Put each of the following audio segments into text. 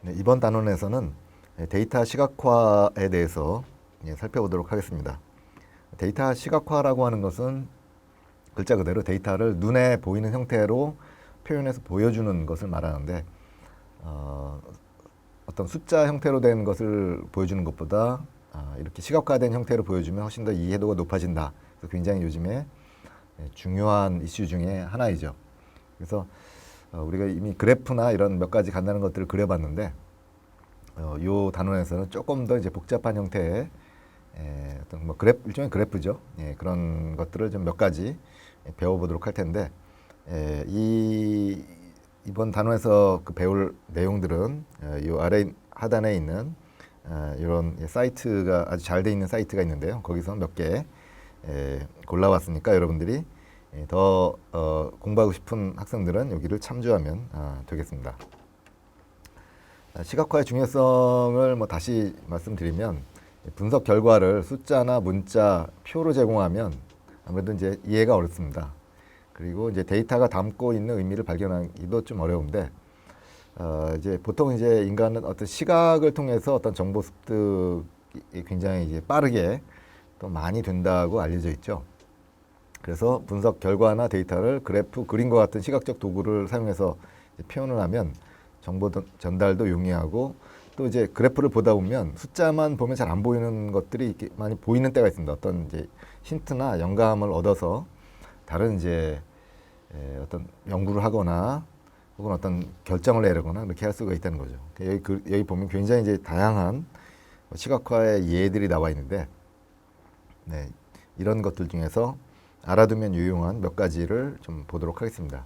네, 이번 단원에서는 데이터 시각화에 대해서 살펴보도록 하겠습니다. 데이터 시각화라고 하는 것은 글자 그대로 데이터를 눈에 보이는 형태로 표현해서 보여주는 것을 말하는데 어떤 숫자 형태로 된 것을 보여주는 것보다 이렇게 시각화된 형태로 보여주면 훨씬 더 이해도가 높아진다. 그래서 굉장히 요즘에 중요한 이슈 중에 하나이죠. 그래서 우리가 이미 그래프나 이런 몇 가지 간단한 것들을 그려봤는데 이 단원에서는 조금 더 이제 복잡한 형태의 어떤 뭐 그래프, 일종의 그래프죠. 그런 것들을 좀 몇 가지 배워보도록 할 텐데 이번 단원에서 배울 내용들은 이 아래 하단에 있는 이런 사이트가 아주 잘 돼 있는 사이트가 있는데요. 거기서 몇 개 골라왔으니까 여러분들이 더 공부하고 싶은 학생들은 여기를 참조하면 되겠습니다. 시각화의 중요성을 뭐 다시 말씀드리면 분석 결과를 숫자나 문자, 표로 제공하면 아무래도 이제 이해가 어렵습니다. 그리고 이제 데이터가 담고 있는 의미를 발견하기도 좀 어려운데 이제 보통 이제 인간은 어떤 시각을 통해서 어떤 정보 습득이 굉장히 이제 빠르게 또 많이 된다고 알려져 있죠. 그래서 분석 결과나 데이터를 그래프, 그림과 같은 시각적 도구를 사용해서 표현을 하면 정보 전달도 용이하고 또 이제 그래프를 보다 보면 숫자만 보면 잘 안 보이는 것들이 이렇게 많이 보이는 때가 있습니다. 어떤 이제 힌트나 영감을 얻어서 다른 이제 어떤 연구를 하거나 혹은 어떤 결정을 내리거나 그렇게 할 수가 있다는 거죠. 여기 보면 굉장히 이제 다양한 시각화의 예들이 나와 있는데 이런 것들 중에서 알아두면 유용한 몇 가지를 좀 보도록 하겠습니다.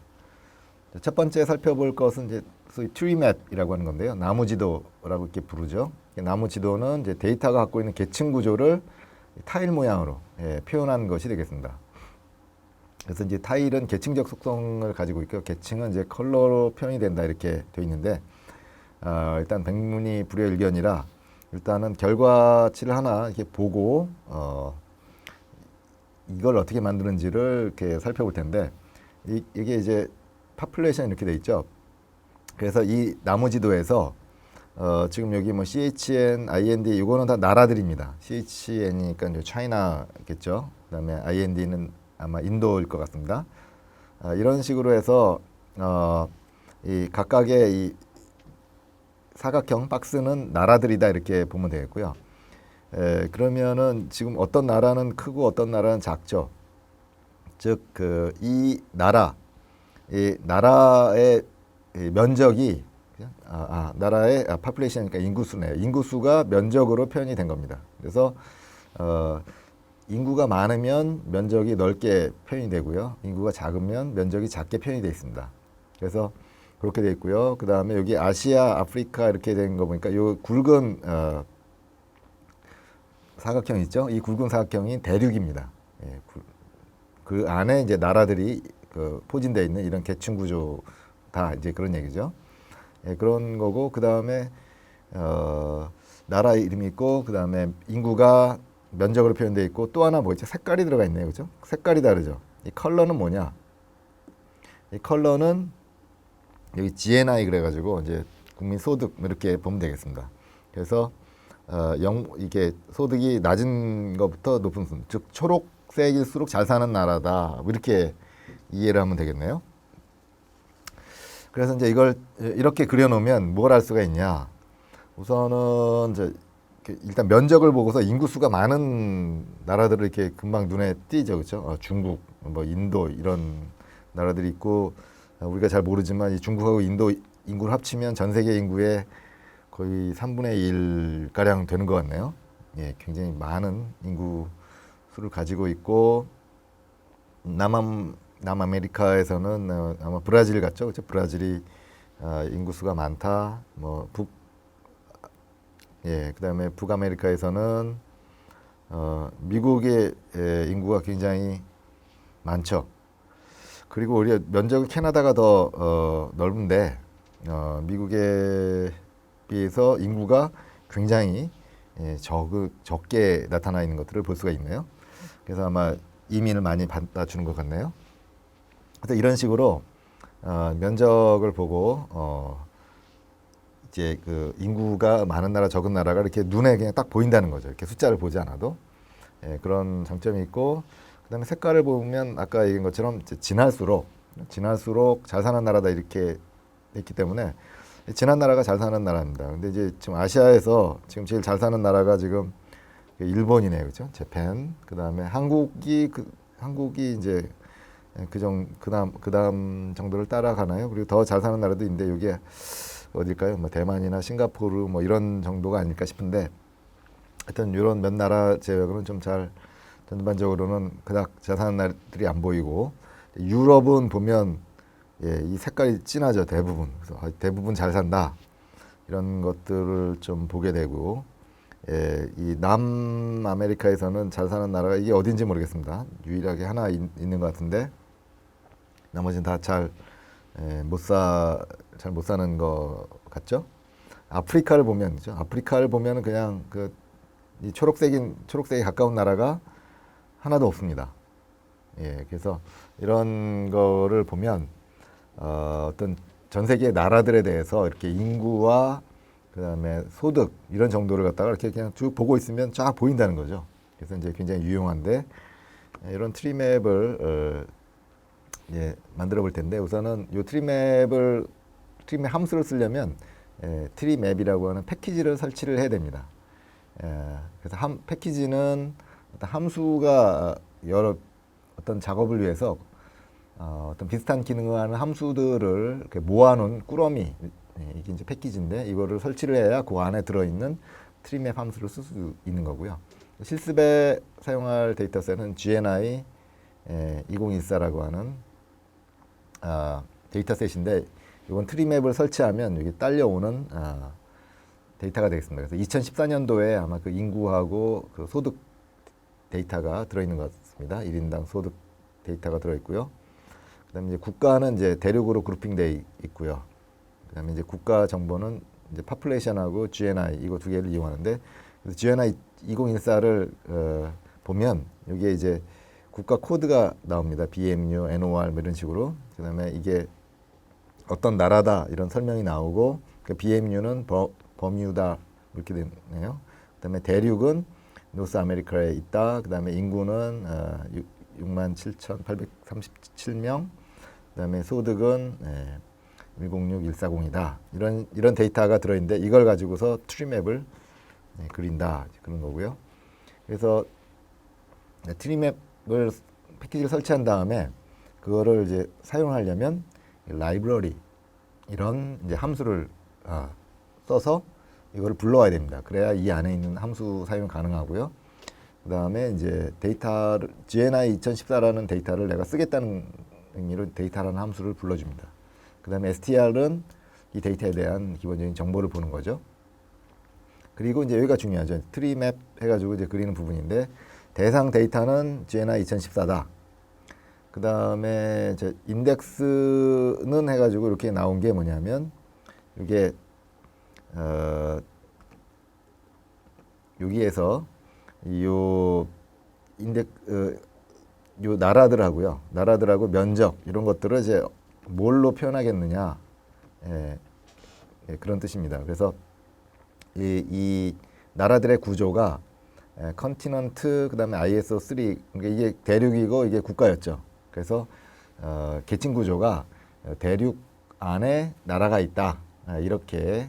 첫 번째 살펴볼 것은 이제 소위 트리맵이라고 하는 건데요. 나무 지도라고 이렇게 부르죠. 나무 지도는 이제 데이터가 갖고 있는 계층 구조를 타일 모양으로 표현하는 것이 되겠습니다. 그래서 이제 타일은 계층적 속성을 가지고 있고 계층은 이제 컬러로 표현이 된다 이렇게 되어 있는데 일단 백문이 불여일견이라 일단은 결과치를 하나 이렇게 보고 이걸 어떻게 만드는지를 이렇게 살펴볼 텐데 이게 이제 파퓰레이션 이렇게 돼 있죠. 그래서 이 나무 지도에서 지금 여기 뭐 CHN, IND 이거는 다 나라들입니다. CHN이니까 이제 차이나겠죠. 그다음에 IND는 아마 인도일 것 같습니다. 이런 식으로 해서 이 각각의 이 사각형 박스는 나라들이다 이렇게 보면 되겠고요. 그러면은 지금 어떤 나라는 크고 어떤 나라는 작죠. 즉 이 나라의 면적이 나라의 파퓰레이션이니까 인구수네요. 인구수가 면적으로 표현이 된 겁니다. 그래서 인구가 많으면 면적이 넓게 표현이 되고요. 인구가 작으면 면적이 작게 표현이 되어 있습니다. 그래서 그렇게 되어 있고요. 그 다음에 여기 아시아, 아프리카 이렇게 된 거 보니까 이 굵은 사각형 있죠? 이 굵은 사각형이 대륙입니다. 그 안에 이제 나라들이 포진되어 있는 이런 계층 구조다 이제 그런 얘기죠. 그런 거고 그 다음에 나라 이름이 있고 그 다음에 인구가 면적으로 표현되어 있고 또 하나 뭐 있죠? 색깔이 들어가 있네요, 그죠? 색깔이 다르죠. 이 컬러는 뭐냐? 이 컬러는 여기 GNI 그래가지고 이제 국민 소득 이렇게 보면 되겠습니다. 그래서 이게 소득이 낮은 것부터 높은 순, 즉 초록색일수록 잘 사는 나라다. 뭐 이렇게 이해를 하면 되겠네요. 그래서 이제 이걸 이렇게 그려놓으면 뭘 할 수가 있냐? 우선은 이제 일단 면적을 보고서 인구수가 많은 나라들을 이렇게 금방 눈에 띄죠, 그렇죠? 중국, 뭐 인도 이런 나라들이 있고 우리가 잘 모르지만 이 중국하고 인도 인구를 합치면 전 세계 인구의 거의 3분의 1 가량 되는 것 같네요. 굉장히 많은 인구 수를 가지고 있고 남아메리카에서는 아마 브라질 같죠, 그렇죠? 브라질이 인구수가 많다. 뭐 그다음에 북아메리카에서는 미국의 인구가 굉장히 많죠. 그리고 우리가 면적은 캐나다가 더 넓은데 미국에 비해서 인구가 굉장히 적게 나타나 있는 것들을 볼 수가 있네요. 그래서 아마 이민을 많이 받아주는 것 같네요. 그래서 이런 식으로 면적을 보고 이제 그 인구가 많은 나라 적은 나라가 이렇게 눈에 그냥 딱 보인다는 거죠. 이렇게 숫자를 보지 않아도 예, 그런 장점이 있고 그다음에 색깔을 보면 아까 얘기한 것처럼 이제 진할수록 잘 사는 나라다 이렇게 있기 때문에 진한 나라가 잘 사는 나라입니다. 근데 이제 지금 아시아에서 지금 제일 잘 사는 나라가 지금 일본이네요, 그렇죠? 재팬. 그다음에 한국이 이제 그다음 정도를 따라가나요? 그리고 더 잘 사는 나라도 있는데 이게 어딜까요? 뭐 대만이나 싱가포르 뭐 이런 정도가 아닐까 싶은데 하여튼 이런 몇 나라 제외하고는 좀 잘 전반적으로는 그닥 잘 사는 나라들이 안 보이고 유럽은 보면 예, 이 색깔이 진하죠 대부분. 그래서 대부분 잘 산다 이런 것들을 좀 보게 되고 예, 이 남아메리카에서는 잘 사는 나라가 이게 어딘지 모르겠습니다. 유일하게 하나 있는 것 같은데 나머지는 다 잘 못 사는 것 같죠. 아프리카를 보면 그죠? 아프리카를 보면은 그냥 이 초록색에 가까운 나라가 하나도 없습니다. 예, 그래서 이런 거를 보면 어떤 전 세계 나라들에 대해서 이렇게 인구와 그다음에 소득 이런 정도를 갖다가 이렇게 그냥 쭉 보고 있으면 쫙 보인다는 거죠. 그래서 이제 굉장히 유용한데 이런 트리맵을 예, 만들어 볼 텐데 우선은 이 트리맵 함수를 쓰려면 트리맵이라고 하는 패키지를 설치를 해야 됩니다. 그래서 패키지는 어떤 함수가 여러 어떤 작업을 위해서 어떤 비슷한 기능을 하는 함수들을 이렇게 모아놓은 꾸러미 이게 이제 패키지인데 이거를 설치를 해야 그 안에 들어있는 트리맵 함수를 쓸 수 있는 거고요. 실습에 사용할 데이터셋은 GNI 2014라고 하는 데이터셋인데 이건 트리맵을 설치하면 여기 딸려오는 데이터가 되겠습니다. 그래서 2014년도에 아마 그 인구하고 그 소득 데이터가 들어있는 것 같습니다. 1인당 소득 데이터가 들어있고요. 그다음에 이제 국가는 이제 대륙으로 그룹핑되어 있고요. 그다음에 이제 국가 정보는 이제 파플레이션하고 GNI 이거 두 개를 이용하는데 그래서 GNI 2014를 보면 여기에 이제 국가 코드가 나옵니다. BMU, NOR 뭐 이런 식으로. 그다음에 이게 어떤 나라다 이런 설명이 나오고 그 BMU는 버뮤다 이렇게 되네요. 그다음에 대륙은 노스 아메리카에 있다. 그다음에 인구는 67,837명. 그다음에 소득은 106140이다. 이런 데이터가 들어있는데 이걸 가지고서 트리맵을 그린다 그런 거고요. 그래서 트리맵을 패키지를 설치한 다음에 그거를 이제 사용하려면 라이브러리 이런 이제 함수를 써서 이거를 불러와야 됩니다. 그래야 이 안에 있는 함수 사용 가능하고요. 그 다음에 이제 데이터를 GNI 2014라는 데이터를 내가 쓰겠다는 의미로 데이터라는 함수를 불러줍니다. 그 다음에 str은 이 데이터에 대한 기본적인 정보를 보는 거죠. 그리고 이제 여기가 중요하죠. 트리맵 해가지고 이제 그리는 부분인데 대상 데이터는 GNI 2014다. 그 다음에 인덱스는 해가지고 이렇게 나온 게 뭐냐면 이게 여기에서 요 나라들하고 면적 이런 것들을 이제 뭘로 표현하겠느냐 그런 뜻입니다. 그래서 이 나라들의 구조가 컨티넌트 그다음에 ISO3 그러니까 이게 대륙이고 이게 국가였죠. 그래서 계층 구조가 대륙 안에 나라가 있다 이렇게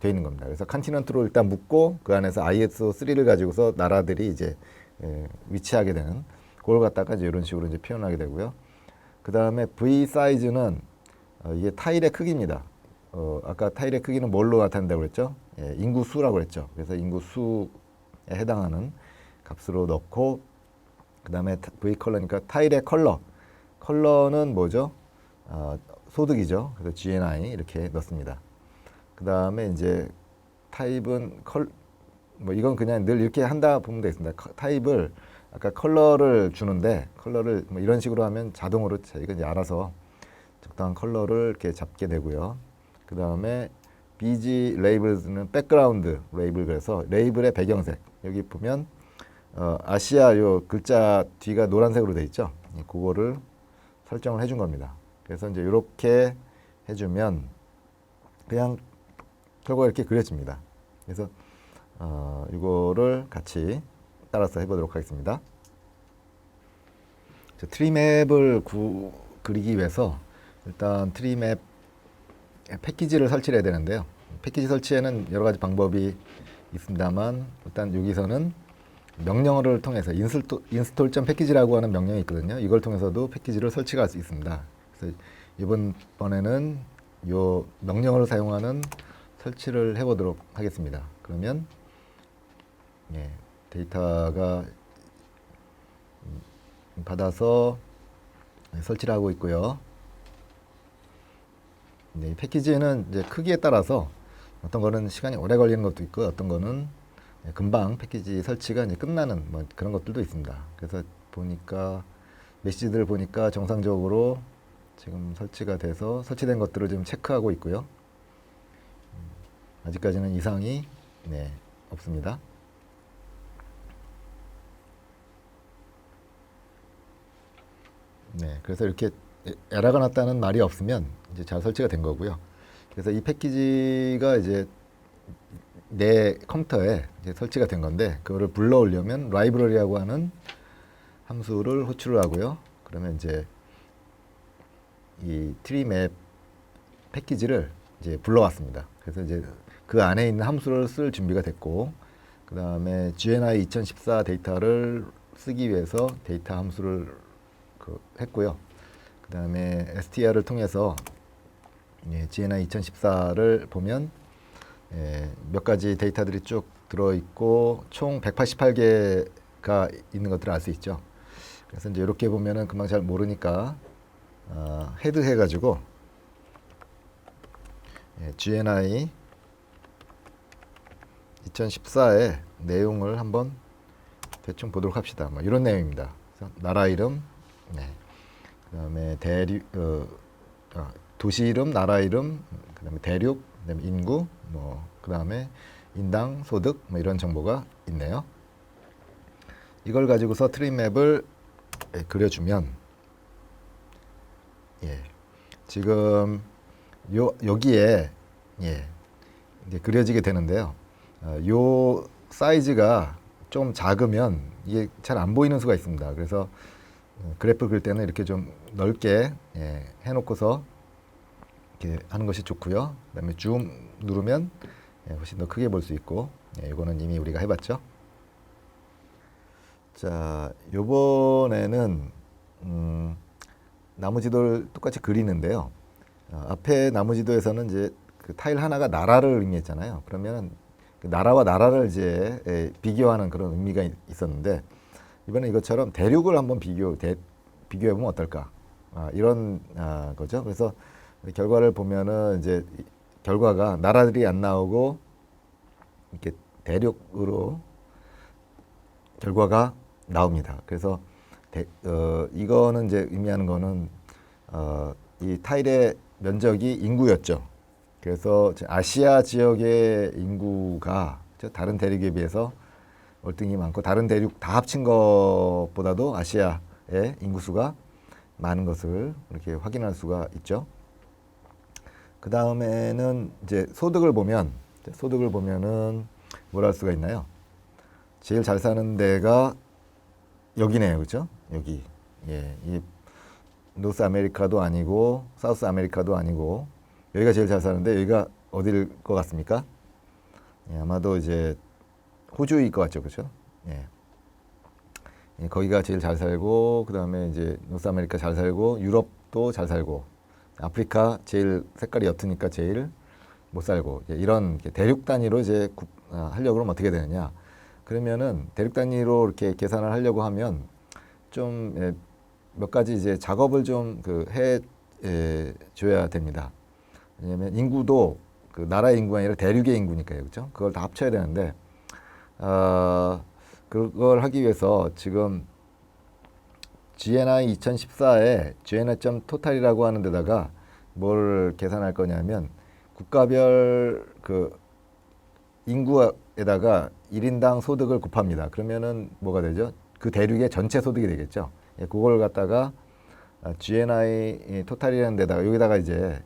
되어 있는 겁니다. 그래서 컨티넌트로 일단 묶고 그 안에서 ISO3를 가지고서 나라들이 이제 위치하게 되는 그걸 갖다가 이제 이런 식으로 이제 표현하게 되고요. 그 다음에 V 사이즈는 이게 타일의 크기입니다. 아까 타일의 크기는 뭘로 나타낸다고 그랬죠? 인구 수라고 그랬죠. 그래서 인구 수에 해당하는 값으로 넣고 그 다음에 V 컬러니까 타일의 컬러는 뭐죠? 소득이죠. 그래서 GNI 이렇게 넣습니다. 그 다음에 이제 타입은 뭐 이건 그냥 늘 이렇게 한다 보면 되겠습니다. 타입을 아까 컬러를 주는데 컬러를 뭐 이런 식으로 하면 자동으로 저희가 이제 알아서 적당한 컬러를 이렇게 잡게 되고요. 그 다음에 BG 레이블즈는 백그라운드 레이블 그래서 레이블의 배경색 여기 보면 아시아 요 글자 뒤가 노란색으로 되어 있죠. 그거를 설정을 해준 겁니다. 그래서 이제 이렇게 해주면 그냥 결과가 이렇게 그려집니다. 그래서 이거를 같이 따라서 해보도록 하겠습니다. 트리맵을 그리기 위해서 일단 트리맵 패키지를 설치를 해야 되는데요. 패키지 설치에는 여러 가지 방법이 있습니다만 일단 여기서는 명령어를 통해서 install.package라고 하는 명령이 있거든요. 이걸 통해서도 패키지를 설치할 수 있습니다. 그래서 이번에는 이 명령어를 사용하는 설치를 해보도록 하겠습니다. 그러면 데이터가 받아서 설치를 하고 있고요. 이 패키지는 이제 크기에 따라서 어떤 거는 시간이 오래 걸리는 것도 있고 어떤 거는 금방 패키지 설치가 이제 끝나는 뭐 그런 것들도 있습니다. 그래서 보니까 메시지들을 보니까 정상적으로 지금 설치가 돼서 설치된 것들을 지금 체크하고 있고요. 아직까지는 이상이 없습니다. 그래서 이렇게 에러가 났다는 말이 없으면 이제 잘 설치가 된 거고요. 그래서 이 패키지가 이제 내 컴퓨터에 이제 설치가 된 건데 그거를 불러오려면 라이브러리라고 하는 함수를 호출을 하고요. 그러면 이제 이 트리맵 패키지를 이제 불러왔습니다. 그래서 이제 그 안에 있는 함수를 쓸 준비가 됐고 그 다음에 GNI 2014 데이터를 쓰기 위해서 데이터 함수를 했고요. 그 다음에 str를 통해서 GNI 2014를 보면 몇 가지 데이터들이 쭉 들어있고 총 188개가 있는 것들을 알 수 있죠. 그래서 이제 이렇게 보면은 금방 잘 모르니까 헤드 해가지고 GNI 2014의 내용을 한번 대충 보도록 합시다. 뭐 이런 내용입니다. 그래서 나라 이름, 그다음에 도시 이름, 나라 이름, 그다음에 대륙, 그다음에 인구, 그다음에 인당, 소득, 이런 정보가 있네요. 이걸 가지고서 트리맵을 그려주면, 지금 여기에 이제 그려지게 되는데요. 요 사이즈가 좀 작으면 이게 잘 안 보이는 수가 있습니다. 그래서 그래프 그릴 때는 이렇게 좀 넓게 해놓고서 이렇게 하는 것이 좋고요. 그다음에 줌 누르면 훨씬 더 크게 볼 수 있고, 이거는 이미 우리가 해봤죠. 자, 요번에는 나무지도를 똑같이 그리는데요. 앞에 나무지도에서는 이제 그 타일 하나가 나라를 의미했잖아요. 그러면 그 나라와 나라를 이제 비교하는 그런 의미가 있었는데 이번에 이것처럼 대륙을 한번 비교해보면 어떨까? 이런 거죠. 그래서 결과를 보면은 이제 결과가 나라들이 안 나오고 이렇게 대륙으로 결과가 나옵니다. 그래서 이거는 이제 의미하는 거는 이 타일의 면적이 인구였죠. 그래서 아시아 지역의 인구가 다른 대륙에 비해서 월등히 많고 다른 대륙 다 합친 것보다도 아시아의 인구수가 많은 것을 이렇게 확인할 수가 있죠. 그 다음에는 이제 소득을 보면은 뭘 할 수가 있나요? 제일 잘 사는 데가 여기네요, 그렇죠? 여기, 이 노스 아메리카도 아니고 사우스 아메리카도 아니고 여기가 제일 잘 사는데 여기가 어디일 것 같습니까? 아마도 이제 호주일 것 같죠, 그렇죠? 거기가 제일 잘 살고 그 다음에 이제 노스 아메리카 잘 살고 유럽도 잘 살고 아프리카 제일 색깔이 옅으니까 제일 못 살고 이런 대륙 단위로 이제 하려고 하면 어떻게 되느냐? 그러면은 대륙 단위로 이렇게 계산을 하려고 하면 좀 몇 가지 이제 작업을 좀 해 줘야 됩니다. 왜냐하면 인구도 그 나라의 인구가 아니라 대륙의 인구니까요, 그렇죠? 그걸 다 합쳐야 되는데 그걸 하기 위해서 지금 GNI 2014에 GNI.total이라고 하는 데다가 뭘 계산할 거냐면 국가별 그 인구에다가 1인당 소득을 곱합니다. 그러면은 뭐가 되죠? 그 대륙의 전체 소득이 되겠죠. 그걸 갖다가 GNI 토탈이라는 데다가 여기다가 이제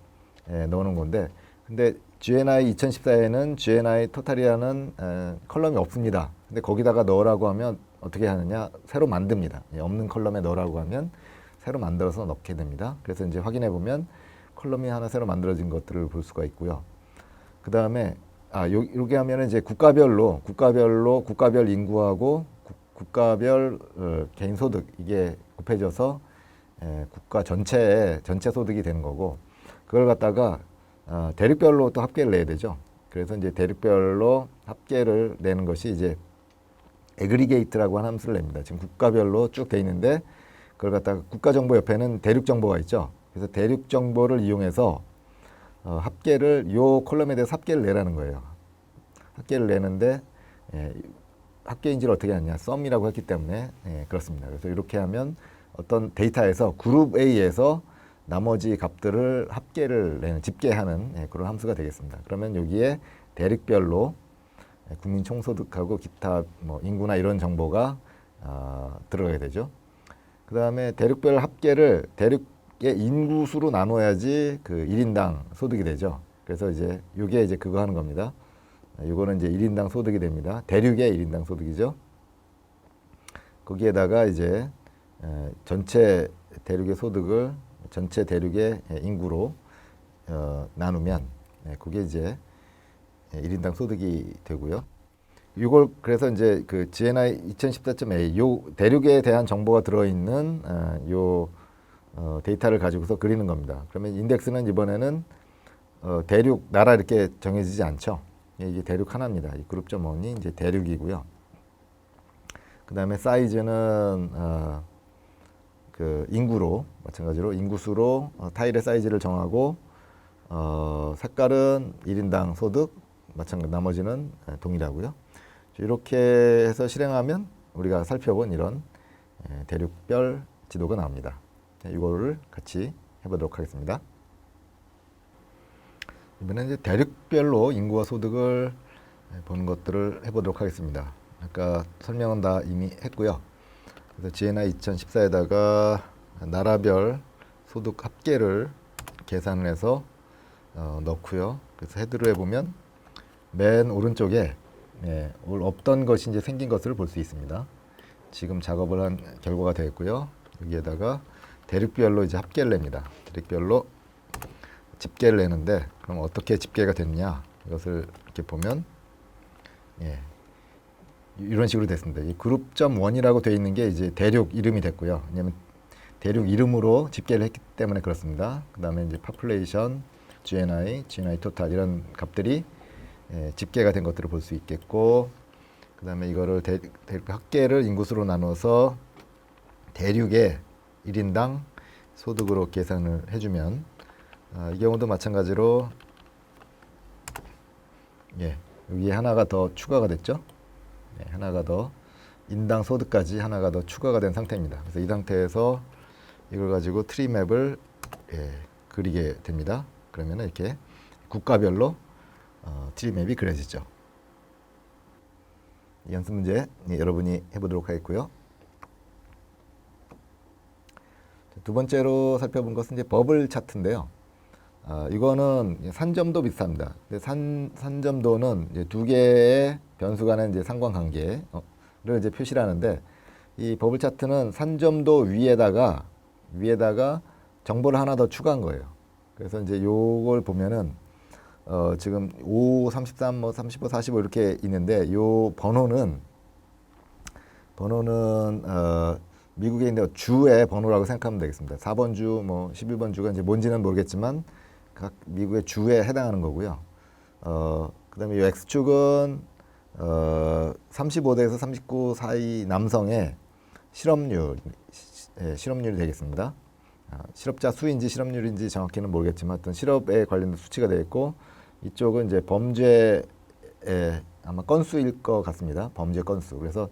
넣는 건데 근데 GNI 2014에는 GNI 토탈이라는 컬럼이 없습니다. 근데 거기다가 넣으라고 하면 어떻게 하느냐? 새로 만듭니다. 없는 컬럼에 넣으라고 하면 새로 만들어서 넣게 됩니다. 그래서 이제 확인해 보면 컬럼이 하나 새로 만들어진 것들을 볼 수가 있고요. 그 다음에 이렇게 하면 이제 국가별 인구하고 국가별 개인 소득 이게 곱해져서 국가 전체 소득이 되는 거고, 그걸 갖다가 대륙별로 또 합계를 내야 되죠. 그래서 이제 대륙별로 합계를 내는 것이 이제 애그리게이트라고 하는 함수를 냅니다. 지금 국가별로 쭉 돼 있는데 그걸 갖다가 국가 정보 옆에는 대륙 정보가 있죠. 그래서 대륙 정보를 이용해서 합계를 요 컬럼에 대해서 합계를 내라는 거예요. 합계를 내는데 합계인지를 어떻게 하냐? 썸이라고 했기 때문에 그렇습니다. 그래서 이렇게 하면 어떤 데이터에서 그룹 A에서 나머지 값들을 합계를 내는 집계하는 그런 함수가 되겠습니다. 그러면 여기에 대륙별로 국민 총소득하고 기타 뭐 인구나 이런 정보가 들어가게 되죠. 그 다음에 대륙별 합계를 대륙의 인구수로 나눠야지 그 1인당 소득이 되죠. 그래서 이제 이게 이제 그거 하는 겁니다. 이거는 이제 1인당 소득이 됩니다. 대륙의 1인당 소득이죠. 거기에다가 이제 전체 대륙의 소득을 전체 대륙의 인구로 나누면 그게 이제 1인당 소득이 되고요. 이걸 그래서 이제 그 GNI 2014.A 요 대륙에 대한 정보가 들어있는 요 데이터를 가지고서 그리는 겁니다. 그러면 인덱스는 이번에는 대륙 나라 이렇게 정해지지 않죠. 이게 대륙 하나입니다. 이 그룹.1이 이제 대륙이고요. 그 다음에 사이즈는 그 인구로 마찬가지로 인구수로 타일의 사이즈를 정하고 색깔은 1인당 소득 마찬가지 나머지는 동일하고요. 이렇게 해서 실행하면 우리가 살펴본 이런 대륙별 지도가 나옵니다. 이거를 같이 해보도록 하겠습니다. 이번에 이제 대륙별로 인구와 소득을 보는 것들을 해보도록 하겠습니다. 아까 설명은 다 이미 했고요. 그래서 GNI 2014에다가 나라별 소득 합계를 계산을 해서 넣고요. 그래서 헤드로 해보면 맨 오른쪽에 없던 것이 이제 생긴 것을 볼 수 있습니다. 지금 작업을 한 결과가 되겠고요. 여기에다가 대륙별로 이제 합계를 냅니다. 대륙별로 집계를 내는데 그럼 어떻게 집계가 됐냐 이것을 이렇게 보면 이런 식으로 됐습니다. 이 그룹.1이라고 되어 있는 게 이제 대륙 이름이 됐고요. 왜냐하면 대륙 이름으로 집계를 했기 때문에 그렇습니다. 그 다음에 이제 population, GNI total 이런 값들이 집계가 된 것들을 볼 수 있겠고, 그 다음에 이거를 대륙 합계를 인구수로 나눠서 대륙의 1인당 소득으로 계산을 해주면 이 경우도 마찬가지로 여기 하나가 더 추가가 됐죠. 하나가 더 인당 소득까지 하나가 더 추가가 된 상태입니다. 그래서 이 상태에서 이걸 가지고 트리맵을 그리게 됩니다. 그러면 이렇게 국가별로 트리맵이 그려지죠. 이 연습 문제 여러분이 해보도록 하겠고요. 두 번째로 살펴본 것은 이제 버블 차트인데요. 이거는 산점도 비슷합니다. 산점도는 이제 두 개의 변수 간의 이제 상관관계를 이제 표시를 하는데, 이 버블 차트는 산점도 위에다가 정보를 하나 더 추가한 거예요. 그래서 이제 요걸 보면은 지금 5, 33, 뭐 35, 45 이렇게 있는데 요 번호는 미국에 있는 주의 번호라고 생각하면 되겠습니다. 4번 주, 뭐 11번 주가 이제 뭔지는 모르겠지만 각 미국의 주에 해당하는 거고요. 그다음에 이 X축은 35대에서 39 사이 남성의 실업률이 되겠습니다. 실업자 수인지 실업률인지 정확히는 모르겠지만 하여튼 실업에 관련된 수치가 되겠고, 이쪽은 이제 범죄의 아마 건수일 것 같습니다. 범죄 건수. 그래서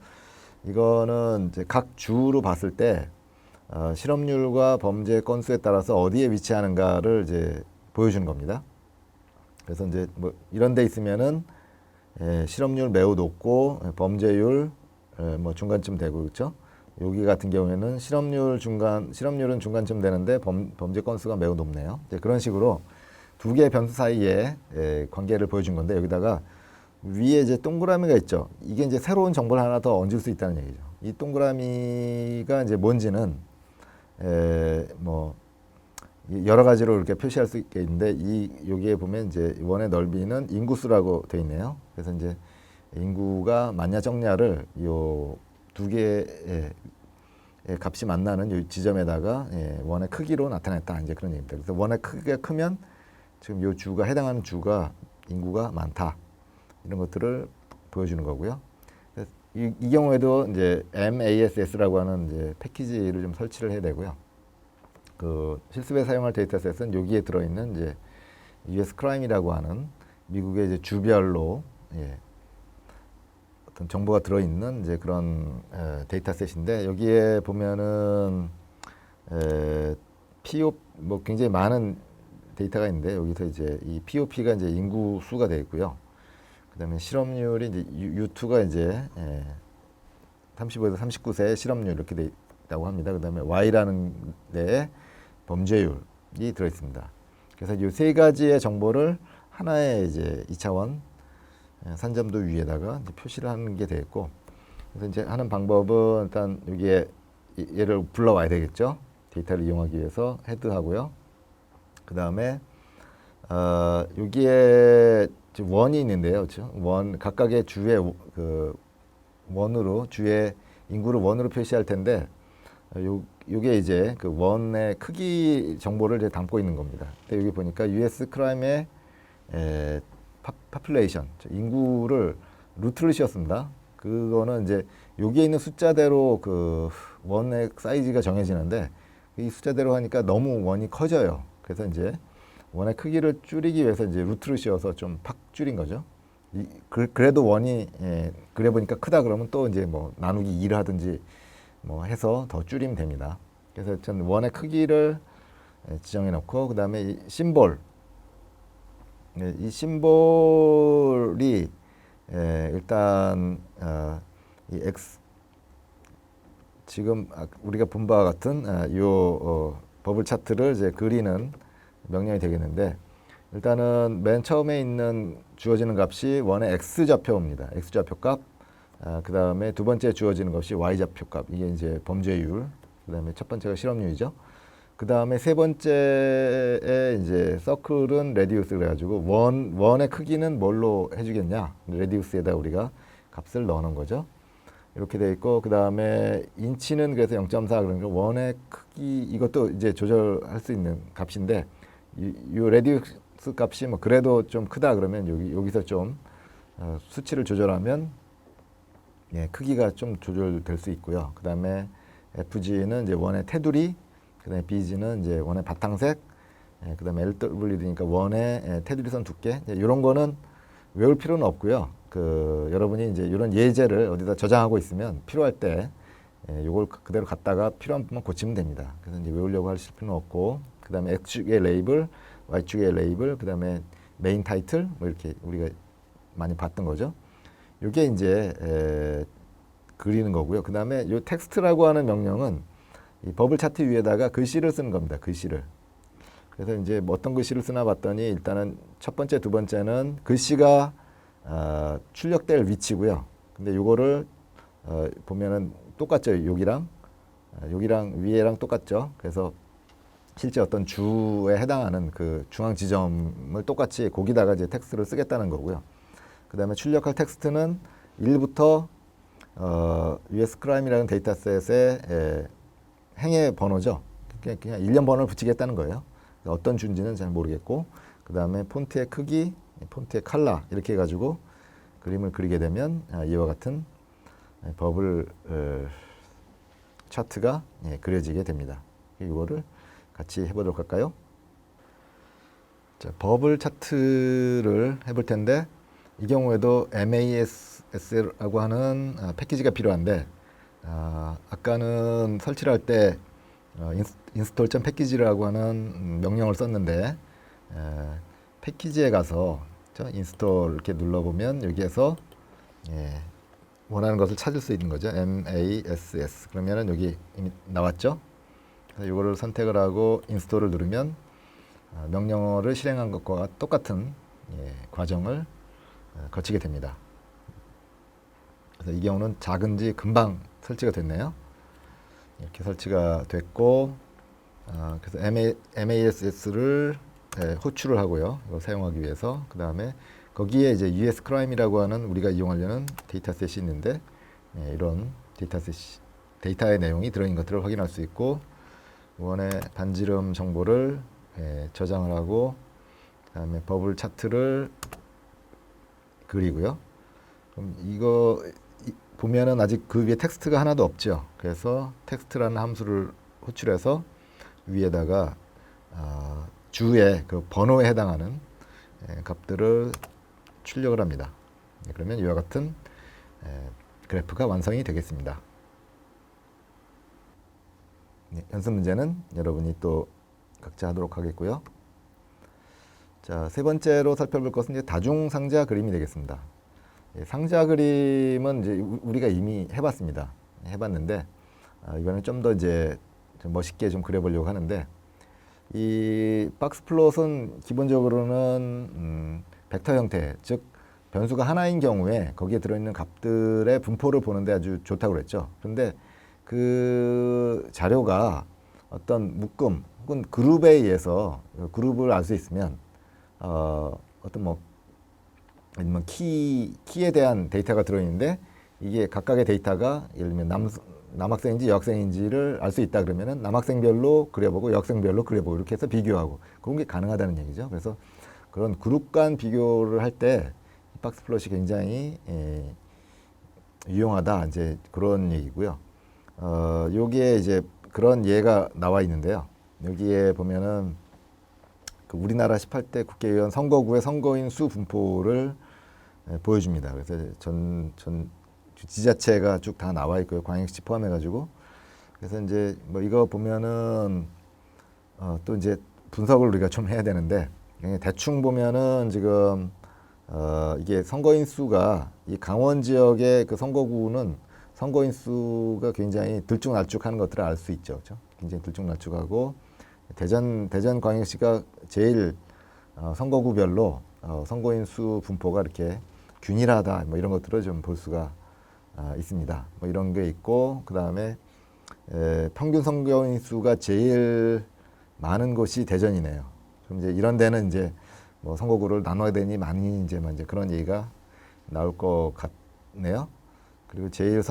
이거는 이제 각 주로 봤을 때 실업률과 범죄 건수에 따라서 어디에 위치하는가를 이제 보여주는 겁니다. 그래서 이제 뭐 이런 데 있으면은 실업률 매우 높고 범죄율 뭐 중간쯤 되고, 그렇죠? 여기 같은 경우에는 실업률은 중간쯤 되는데 범죄 건수가 매우 높네요. 이제 그런 식으로 두 개의 변수 사이에 관계를 보여준 건데 여기다가 위에 이제 동그라미가 있죠. 이게 이제 새로운 정보를 하나 더 얹을 수 있다는 얘기죠. 이 동그라미가 이제 뭔지는 뭐 여러 가지로 이렇게 표시할 수 있겠는데 이 여기에 보면 이제 원의 넓이는 인구수라고 되어 있네요. 그래서 이제 인구가 많냐 적냐를 요 두 개의 값이 만나는 이 지점에다가 원의 크기로 나타냈다 이제 그런 얘기입니다. 그래서 원의 크기가 크면 지금 요 주가 해당하는 주가 인구가 많다 이런 것들을 보여주는 거고요. 이 경우에도 이제 MASS라고 하는 이제 패키지를 좀 설치를 해야 되고요. 그 실습에 사용할 데이터셋은 여기에 들어있는 이제 US 크라임이라고 하는 미국의 이제 주별로 어떤 정보가 들어있는 이제 그런 데이터셋인데 여기에 보면은 PO 뭐 굉장히 많은 데이터가 있는데 여기서 이제 이 POP가 이제 인구 수가 되어 있고요. 그다음에 실업률이 이제 U2가 이제 35에서 39세 실업률 이렇게 되어 있다고 합니다. 그다음에 Y라는 데에 범죄율이 들어 있습니다. 그래서 이 세 가지의 정보를 하나의 이제 2차원 산점도 위에다가 이제 표시를 하는 게 되겠고, 그래서 이제 하는 방법은 일단 여기에 얘를 불러와야 되겠죠. 데이터를 이용하기 위해서 헤드하고요. 그 다음에 여기에 원이 있는데요, 그렇죠? 원 각각의 주의 그 원으로 주의 인구를 원으로 표시할 텐데 요게 이제 그 원의 크기 정보를 이제 담고 있는 겁니다. 근데 여기 보니까 US 크라임의 파퓰레이션 인구를 루트를 씌웠습니다. 그거는 이제 여기에 있는 숫자대로 그 원의 사이즈가 정해지는데 이 숫자대로 하니까 너무 원이 커져요. 그래서 이제 원의 크기를 줄이기 위해서 이제 루트를 씌워서 좀 팍 줄인 거죠. 그래도 원이 그래 보니까 크다 그러면 또 이제 뭐 나누기 2를 하든지 뭐 해서 더 줄이면 됩니다. 그래서 전 원의 크기를 지정해 놓고 그 다음에 이 심볼 이 심볼이 일단 이 X 지금 우리가 본 바와 같은 요 버블 차트를 이제 그리는 명령이 되겠는데 일단은 맨 처음에 있는 주어지는 값이 원의 X좌표입니다. X좌표 값. 그 다음에 두 번째 주어지는 것이 Y좌표 값. 이게 이제 범죄율. 그 다음에 첫 번째가 실업률이죠. 그 다음에 세 번째에 이제 서클은 레디우스 그래가지고 원의 크기는 뭘로 해주겠냐? 레디우스에다 우리가 값을 넣어놓은 거죠. 이렇게 돼 있고 그 다음에 인치는 그래서 0.4 그러니까 원의 크기 이것도 이제 조절할 수 있는 값인데 이 레디우스 값이 뭐 그래도 좀 크다 그러면 여기서 좀 수치를 조절하면 크기가 좀 조절될 수 있고요. 그 다음에 FG는 이제 원의 테두리, 그 다음에 BG는 이제 원의 바탕색, 그 다음에 LWD니까 원의 테두리선 두께 이런 거는 외울 필요는 없고요. 여러분이 이제 이런 예제를 어디다 저장하고 있으면 필요할 때 이걸 그대로 갖다가 필요한 부분만 고치면 됩니다. 그래서 이제 외우려고 하실 필요는 없고 그 다음에 X축의 레이블, Y축의 레이블, 그 다음에 메인 타이틀 뭐 이렇게 우리가 많이 봤던 거죠. 이게 이제 그리는 거고요. 그 다음에 이 텍스트라고 하는 명령은 이 버블 차트 위에다가 글씨를 쓰는 겁니다. 글씨를. 그래서 이제 뭐 어떤 글씨를 쓰나 봤더니 일단은 첫 번째, 두 번째는 글씨가 출력될 위치고요. 근데 요거를 보면은 똑같죠. 여기랑 위에랑 똑같죠. 그래서 실제 어떤 주에 해당하는 그 중앙 지점을 똑같이 거기다가 이제 텍스트를 쓰겠다는 거고요. 그 다음에 출력할 텍스트는 1부터 US 크라임이라는 데이터셋의 행의 번호죠. 그냥 일련 번호를 붙이겠다는 거예요. 어떤 주인지는 잘 모르겠고 그 다음에 폰트의 크기, 폰트의 컬러 이렇게 해가지고 그림을 그리게 되면 이와 같은 버블 차트가 그려지게 됩니다. 이거를 같이 해보도록 할까요? 자, 버블 차트를 해볼 텐데 이 경우에도 MASS라고 하는 패키지가 필요한데 아까는 설치를 할 때 install.package라고 하는 명령을 썼는데 패키지에 가서 인스톨 이렇게 눌러보면 여기에서 원하는 것을 찾을 수 있는 거죠. MASS 그러면은 여기 이미 나왔죠. 그래서 이거를 선택을 하고 인스톨을 누르면 명령어를 실행한 것과 똑같은 과정을 거치게 됩니다. 그래서 이 경우는 작은지 금방 설치가 됐네요. 이렇게 설치가 됐고, 그래서 MASS를 호출을 하고요. 이걸 사용하기 위해서. 그 다음에 거기에 이제 US 크라임이라고 하는 우리가 이용하려는 데이터셋이 있는데, 이런 데이터의 내용이 들어있는 것들을 확인할 수 있고, 원의 반지름 정보를 저장을 하고, 그 다음에 버블 차트를 그리고요. 그럼 이거 보면은 아직 그 위에 텍스트가 하나도 없죠. 그래서 텍스트라는 함수를 호출해서 위에다가 주의 그 번호에 해당하는 값들을 출력을 합니다. 그러면 이와 같은 그래프가 완성이 되겠습니다. 연습 문제는 여러분이 또 각자 하도록 하겠고요. 자, 세 번째로 살펴볼 것은 이제 다중 상자 그림이 되겠습니다. 상자 그림은 이제 우리가 이미 해봤습니다. 해봤는데 이거는 좀 더 이제 좀 멋있게 좀 그려보려고 하는데, 이 박스 플롯은 기본적으로는 벡터 형태, 즉 변수가 하나인 경우에 거기에 들어있는 값들의 분포를 보는데 아주 좋다고 그랬죠. 그런데 그 자료가 어떤 묶음 혹은 그룹에 의해서 그룹을 알 수 있으면 어떤 뭐 아니면 키에 대한 데이터가 들어있는데 이게 각각의 데이터가 예를 들면 남학생인지 여학생인지를 알 수 있다 그러면은 남학생별로 그려보고 여학생별로 그려보고 이렇게 해서 비교하고 그런 게 가능하다는 얘기죠. 그래서 그런 그룹 간 비교를 할 때 박스 플롯이 굉장히 유용하다, 이제 그런 얘기고요. 여기에 이제 그런 예가 나와 있는데요. 여기에 보면은 그 우리나라 18대 국회의원 선거구의 선거인 수 분포를 보여줍니다. 그래서 지자체가 쭉 다 나와 있고요. 광역시 포함해가지고. 그래서 이제 뭐 이거 보면은 또 이제 분석을 우리가 좀 해야 되는데, 그냥 대충 보면은 지금 이게 선거인 수가 이 강원 지역의 그 선거구는 선거인 수가 굉장히 들쭉날쭉하는 것들을 알 수 있죠. 그렇죠? 굉장히 들쭉날쭉하고 대전광역시가 제일 선거구별로 선거인 수 분포가 이렇게 균일하다, 뭐 이런 것들을 좀 볼 수가 있습니다. 뭐 이런 게 있고, 그 다음에 평균 선거인 수가 제일 많은 곳이 대전이네요. 그럼 이제 이런 데는 이제 뭐 선거구를 나눠야 되니 많이 이제 그런 얘기가 나올 것 같네요. 그리고 제일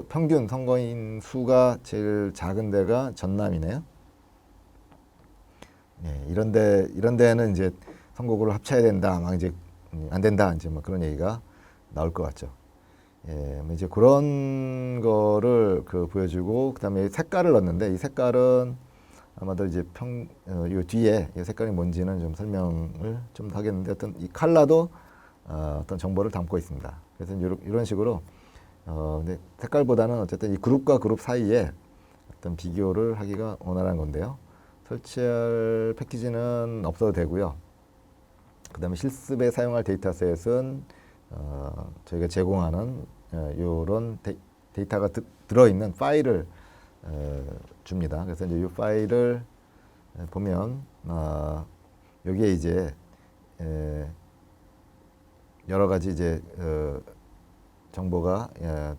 평균 선거인 수가 제일 작은 데가 전남이네요. 이런 데는 이제 선거구를 합쳐야 된다, 막 이제 안 된다, 이제 뭐 그런 얘기가 나올 것 같죠. 뭐 이제 그런 거를 보여주고, 그다음에 색깔을 넣었는데 이 색깔은 아마도 이제 요 뒤에 이 색깔이 뭔지는 좀 설명을 좀 하겠는데, 어떤 이 컬러도 어떤 정보를 담고 있습니다. 그래서 이런 식으로 근데 색깔보다는 어쨌든 이 그룹과 그룹 사이에 어떤 비교를 하기가 원활한 건데요. 설치할 패키지는 없어도 되고요. 그 다음에 실습에 사용할 데이터셋은 저희가 제공하는 이런 데이터가 들어있는 파일을 줍니다. 그래서 이제 이 파일을 보면 여기에 이제 여러 가지 이제 정보가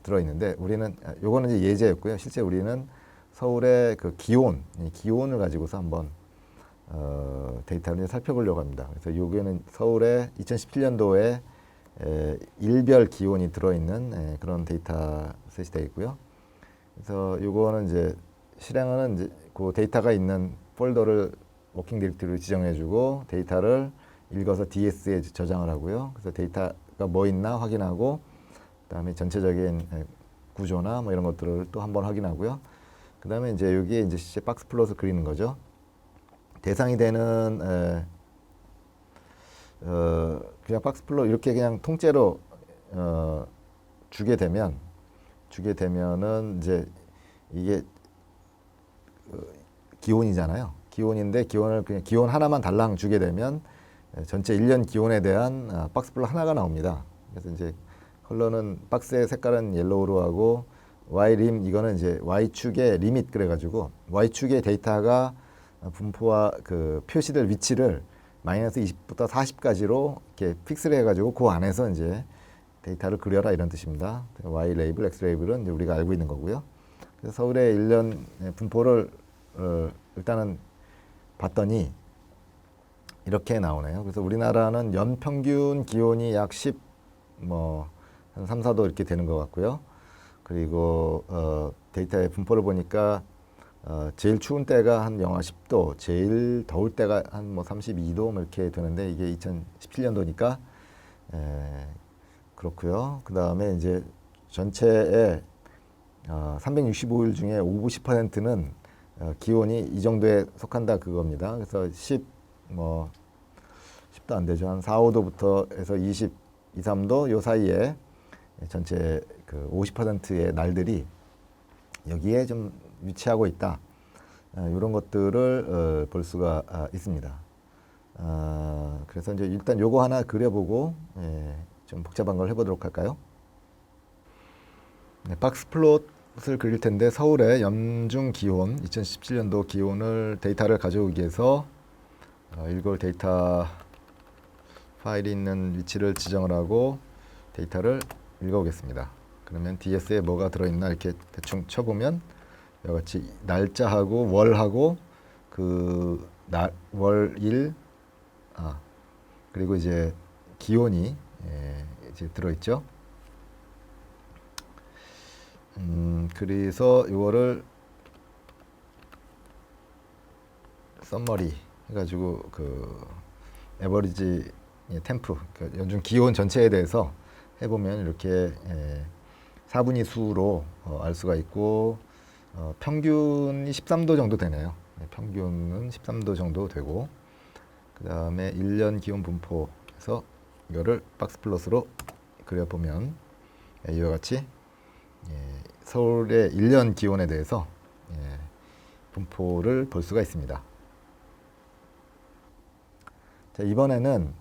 들어있는데, 우리는 요거는 이제 예제였고요. 실제 우리는 서울의 그 기온을 가지고서 한번 데이터를 살펴보려고 합니다. 그래서 여기는 서울의 2017년도에 일별 기온이 들어있는 그런 데이터셋이 되어 있고요. 그래서 요거는 이제 실행하는 이제 그 데이터가 있는 폴더를 워킹 디렉토리로 지정해주고 데이터를 읽어서 DS에 저장을 하고요. 그래서 데이터가 뭐 있나 확인하고, 그다음에 전체적인 구조나 뭐 이런 것들을 또 한번 확인하고요. 그다음에 이제 여기에 이제 박스 플롯을 그리는 거죠. 대상이 되는 그냥 박스 플롯 이렇게 그냥 통째로 주게 되면은 이제 이게 기온이잖아요. 기온인데 기온을 그냥 기온 하나만 달랑 주게 되면 전체 1년 기온에 대한 박스 플롯 하나가 나옵니다. 그래서 이제 컬러는 박스의 색깔은 옐로우로 하고, Y림 이거는 이제 Y축의 리밋 그래가지고 Y축의 데이터가 분포와 그 표시될 위치를 마이너스 20부터 40까지로 이렇게 픽스를 해가지고 그 안에서 이제 데이터를 그려라 이런 뜻입니다. Y 레이블, X 레이블은 이제 우리가 알고 있는 거고요. 그래서 서울의 1년 분포를 일단은 봤더니 이렇게 나오네요. 그래서 우리나라는 연평균 기온이 약 10, 한 3, 4도 이렇게 되는 것 같고요. 그리고 데이터의 분포를 보니까 제일 추운 때가 한 영하 10도, 제일 더울 때가 한 32도 이렇게 되는데 이게 2017년도니까 그렇고요. 그 다음에 이제 전체의 365일 중에 50%는 기온이 이 정도에 속한다 그겁니다. 그래서 10도 안 되죠. 한 4, 5도부터 해서 20, 2, 3도 요 사이에 전체 그 50%의 날들이 여기에 좀 위치하고 있다. 이런 것들을 볼 수가 있습니다. 그래서 이제 일단 요거 하나 그려보고 좀 복잡한 걸 해보도록 할까요? 네, 박스 플롯을 그릴 텐데 서울의 연중 기온, 2017년도 기온을 데이터를 가져오기 위해서 일괄 데이터 파일이 있는 위치를 지정을 하고 데이터를 읽어오겠습니다. 그러면 DS에 뭐가 들어있나 이렇게 대충 쳐보면 이와 같이 날짜하고 월하고 그 월일 그리고 이제 기온이 이제 들어있죠. 그래서 이거를 썸머리 해가지고 그 에버리지 템프 그러니까 연중 기온 전체에 대해서 해보면 이렇게 4분위 수로 알 수가 있고 평균이 13도 정도 되네요. 평균은 13도 정도 되고 그 다음에 1년 기온 분포에서 이거를 박스 플롯으로 그려보면 이와 같이 서울의 1년 기온에 대해서 분포를 볼 수가 있습니다. 자, 이번에는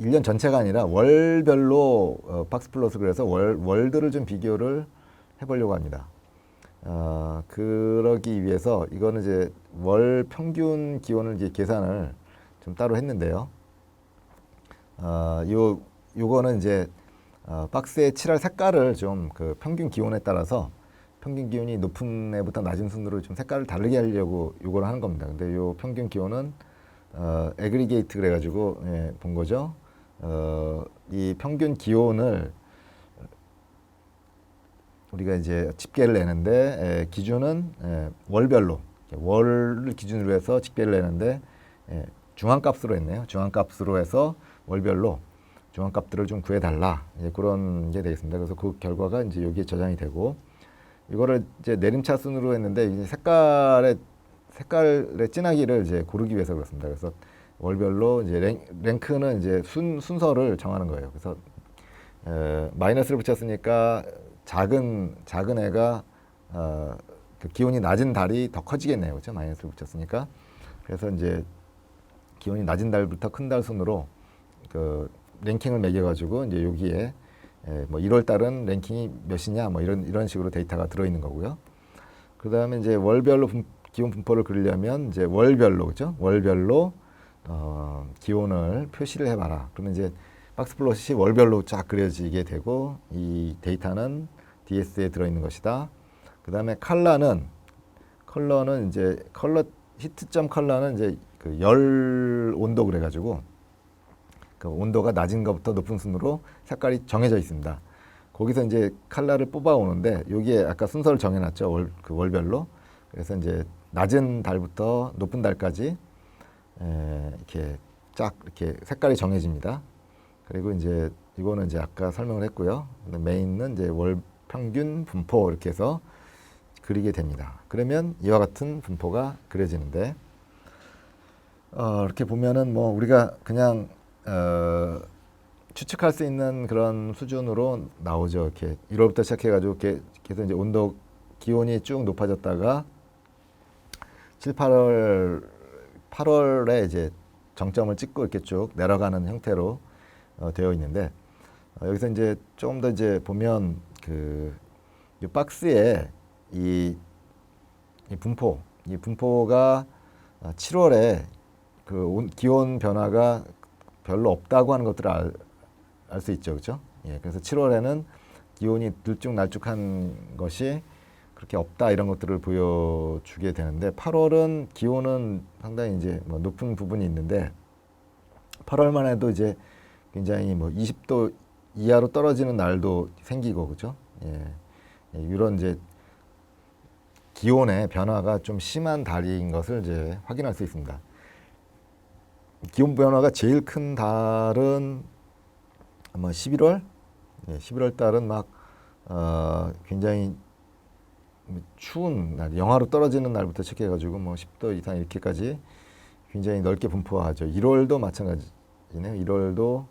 1년 전체가 아니라 월별로 박스 플롯을 그려서 월들을 좀 비교를 해보려고 합니다. 그러기 위해서 이거는 이제 월 평균 기온을 이제 계산을 좀 따로 했는데요. 요거는 이제 박스에 칠할 색깔을 좀 그 평균 기온에 따라서 평균 기온이 높은 애부터 낮은 순으로 좀 색깔을 다르게 하려고 요걸 하는 겁니다. 근데 요 평균 기온은 애그리게이트 그래가지고 본 거죠. 이 평균 기온을 우리가 이제 집계를 내는데 기준은 월별로 월을 기준으로 해서 집계를 내는데 중앙값으로 했네요. 중앙값으로 해서 월별로 중앙값들을 좀 구해달라 그런 게 되겠습니다. 그래서 그 결과가 이제 여기에 저장이 되고 이거를 이제 내림차순으로 했는데 이제 색깔의 진하기를 이제 고르기 위해서 그렇습니다. 그래서 월별로 이제 랭크는 이제 순서를 정하는 거예요. 그래서 마이너스를 붙였으니까 작은 애가 그 기온이 낮은 달이 더 커지겠네요. 그렇죠? 마이너스를 붙였으니까. 그래서 이제 기온이 낮은 달부터 큰 달 순으로 그 랭킹을 매겨가지고 이제 여기에 뭐 1월 달은 랭킹이 몇이냐 뭐 이런 식으로 데이터가 들어있는 거고요. 그 다음에 이제 월별로 기온 분포를 그리려면 이제 월별로 그죠? 월별로 기온을 표시를 해봐라. 그러면 이제 박스 플롯이 월별로 쫙 그려지게 되고 이 데이터는 DS에 들어있는 것이다. 그 다음에 컬러는 이제 히트점 컬러는 이제 그 열 온도 그래가지고 그 온도가 낮은 것부터 높은 순으로 색깔이 정해져 있습니다. 거기서 이제 컬러를 뽑아 오는데 여기에 아까 순서를 정해놨죠. 월별로. 그래서 이제 낮은 달부터 높은 달까지 이렇게 쫙 이렇게 색깔이 정해집니다. 그리고 이제 이거는 이제 아까 설명을 했고요. 메인은 이제 월 평균 분포 이렇게 해서 그리게 됩니다. 그러면 이와 같은 분포가 그려지는데 이렇게 보면은 뭐 우리가 그냥 추측할 수 있는 그런 수준으로 나오죠. 이렇게 1월부터 시작해가지고 이렇게 계속 이제 온도 기온이 쭉 높아졌다가 7, 8월에 이제 정점을 찍고 이렇게 쭉 내려가는 형태로 되어 있는데 여기서 이제 조금 더 이제 보면 이 박스에 이 분포가 7월에 기온 변화가 별로 없다고 하는 것들을 알 수 있죠, 그렇죠? 예, 그래서 7월에는 기온이 들쭉날쭉한 것이 그렇게 없다 이런 것들을 보여주게 되는데 8월은 기온은 상당히 이제 뭐 높은 부분이 있는데 8월만 해도 이제 굉장히 뭐 20도 이하로 떨어지는 날도 생기고 그죠? 예, 이런 이제 기온의 변화가 좀 심한 달인 것을 이제 확인할 수 있습니다. 기온 변화가 제일 큰 달은 아마 11월, 예, 11월 달은 막 굉장히 추운 날, 영하로 떨어지는 날부터 시작해가지고 뭐 10도 이상 이렇게까지 굉장히 넓게 분포하죠. 1월도 마찬가지네요. 1월도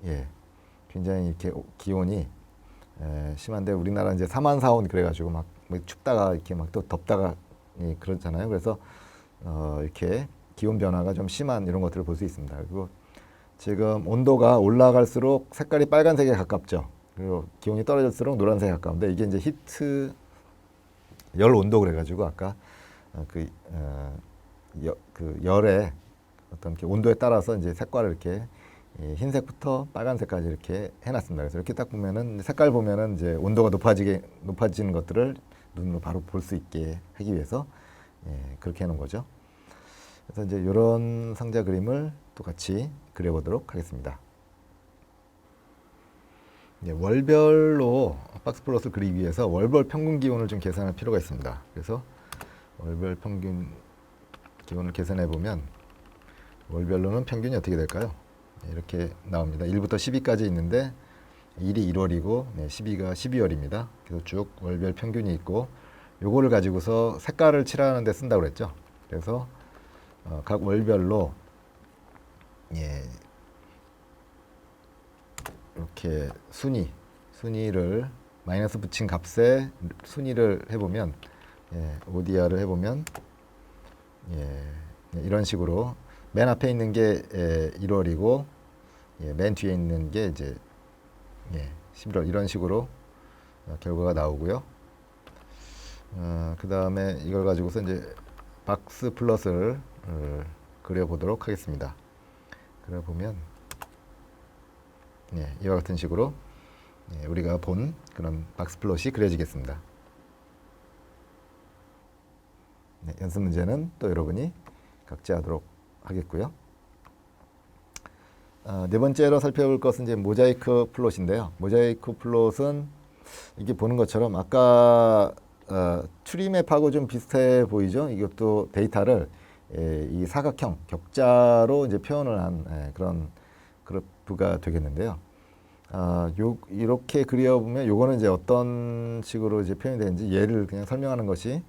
예, 굉장히 이렇게 기온이 심한데 우리나라 이제 사만사온 그래가지고 막 춥다가 이렇게 막 또 덥다가 예, 그렇잖아요. 그래서 이렇게 기온 변화가 좀 심한 이런 것들을 볼 수 있습니다. 그리고 지금 온도가 올라갈수록 색깔이 빨간색에 가깝죠. 그리고 기온이 떨어질수록 노란색에 가까운데 이게 이제 히트 열 온도 그래가지고 아까 그 열의 어떤 온도에 따라서 이제 색깔을 이렇게 흰색부터 빨간색까지 이렇게 해놨습니다. 그래서 이렇게 딱 보면은 색깔 보면은 이제 온도가 높아지는 것들을 눈으로 바로 볼 수 있게 하기 위해서 그렇게 해놓은 거죠. 그래서 이제 이런 상자 그림을 또 같이 그려보도록 하겠습니다. 월별로 박스 플롯을 그리기 위해서 월별 평균 기온을 좀 계산할 필요가 있습니다. 그래서 월별 평균 기온을 계산해 보면 월별로는 평균이 어떻게 될까요? 이렇게 나옵니다. 1부터 12까지 있는데 1이 1월이고 12가 12월입니다. 그래서 쭉 월별 평균이 있고 요거를 가지고서 색깔을 칠하는 데 쓴다고 그랬죠. 그래서 각 월별로 이렇게 순위를 마이너스 붙인 값에 순위를 해보면 ODR을 해보면 이런 식으로 맨 앞에 있는 게 1월이고 맨 뒤에 있는 게 이제 11월 이런 식으로 결과가 나오고요. 그 다음에 이걸 가지고서 이제 박스 플롯을 그려보도록 하겠습니다. 그려보면 이와 같은 식으로 우리가 본 그런 박스 플롯이 그려지겠습니다. 연습 문제는 또 여러분이 각자 하도록 하겠고요. 네 번째로 살펴볼 것은 이제 모자이크 플롯인데요. 모자이크 플롯은 이게 보는 것처럼 아까 트리맵하고 좀 비슷해 보이죠? 이것도 데이터를 이 사각형 격자로 이제 표현을 한 그런 그래프가 되겠는데요. 이렇게 그려보면 요거는 이제 어떤 식으로 이제 표현이 되는지 예를 그냥 설명하는 것이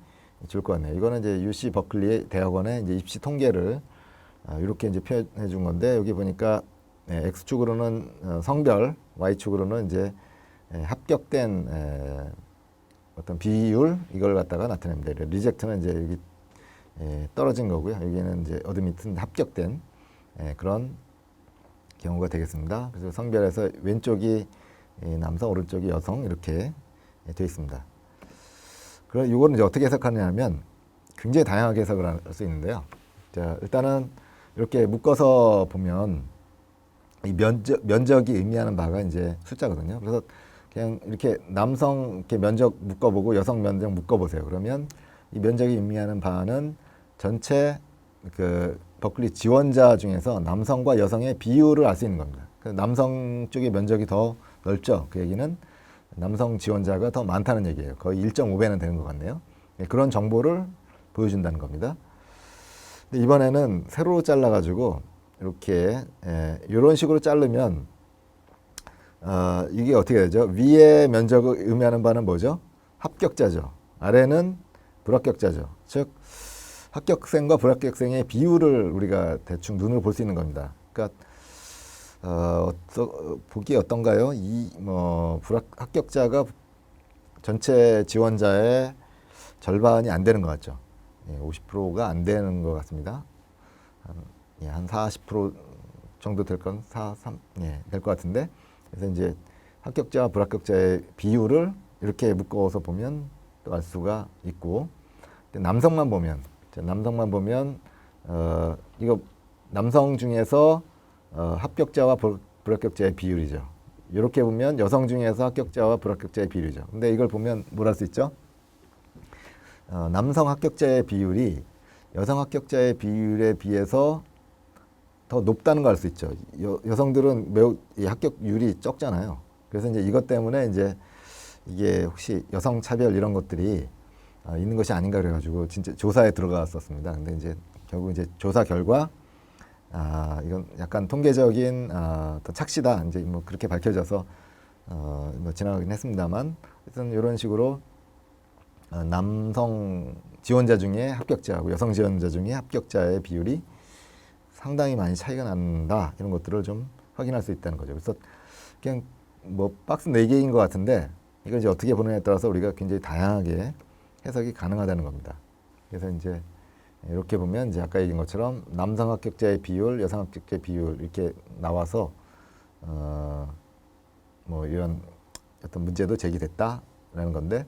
좋을 것 같네요. 이거는 이제 UC 버클리 대학원의 이제 입시 통계를 이렇게 이제 표현해 준 건데 여기 보니까 X축으로는 성별, Y축으로는 이제 합격된 어떤 비율 이걸 갖다가 나타냅니다. 리젝트는 이제 여기 떨어진 거고요. 여기는 이제 어드미트는 합격된 그런 경우가 되겠습니다. 그래서 성별에서 왼쪽이 남성, 오른쪽이 여성 이렇게 되어 있습니다. 그럼 이거는 이제 어떻게 해석하냐면 굉장히 다양하게 해석을 할 수 있는데요. 자, 일단은 이렇게 묶어서 보면 이 면적이 의미하는 바가 이제 숫자거든요. 그래서 그냥 이렇게 남성 이렇게 면적 묶어보고 여성 면적 묶어보세요. 그러면 이 면적이 의미하는 바는 전체 그 버클리 지원자 중에서 남성과 여성의 비율을 알 수 있는 겁니다. 남성 쪽의 면적이 더 넓죠. 그 얘기는 남성 지원자가 더 많다는 얘기예요. 거의 1.5배는 되는 것 같네요. 그런 정보를 보여준다는 겁니다. 근데 이번에는 세로로 잘라가지고 이렇게 이런 식으로 자르면 이게 어떻게 되죠? 위의 면적을 의미하는 바는 뭐죠? 합격자죠. 아래는 불합격자죠. 즉 합격생과 불합격생의 비율을 우리가 대충 눈으로 볼 수 있는 겁니다. 그러니까 보기 어떤가요? 합격자가 전체 지원자의 절반이 안 되는 것 같죠. 50%가 안 되는 것 같습니다. 한 40% 정도 될 건, 될 것 같은데. 그래서 이제 합격자와 불합격자의 비율을 이렇게 묶어서 보면 또 알 수가 있고, 남성만 보면 자, 남성만 보면 이거 남성 중에서 합격자와 불합격자의 비율이죠. 이렇게 보면 여성 중에서 합격자와 불합격자의 비율이죠. 근데 이걸 보면 뭘 할 수 있죠? 남성 합격자의 비율이 여성 합격자의 비율에 비해서 더 높다는 걸 알 수 있죠. 여성들은 매우 이 합격률이 적잖아요. 그래서 이제 이것 때문에 이제 이게 혹시 여성 차별 이런 것들이 있는 것이 아닌가 그래가지고 진짜 조사에 들어갔었습니다. 근데 이제 결국 이제 조사 결과 이건 약간 통계적인 어떤 착시다 이제 뭐 그렇게 밝혀져서 뭐 지나가긴 했습니다만 하여튼 이런 식으로 남성 지원자 중에 합격자하고 여성 지원자 중에 합격자의 비율이 상당히 많이 차이가 난다 이런 것들을 좀 확인할 수 있다는 거죠. 그래서 그냥 뭐 박스 4개인 것 같은데 이걸 이제 어떻게 보느냐에 따라서 우리가 굉장히 다양하게 해석이 가능하다는 겁니다. 그래서 이제 이렇게 보면 이제 아까 얘기한 것처럼 남성 합격자의 비율, 여성 합격자의 비율 이렇게 나와서 뭐 이런 어떤 문제도 제기됐다라는 건데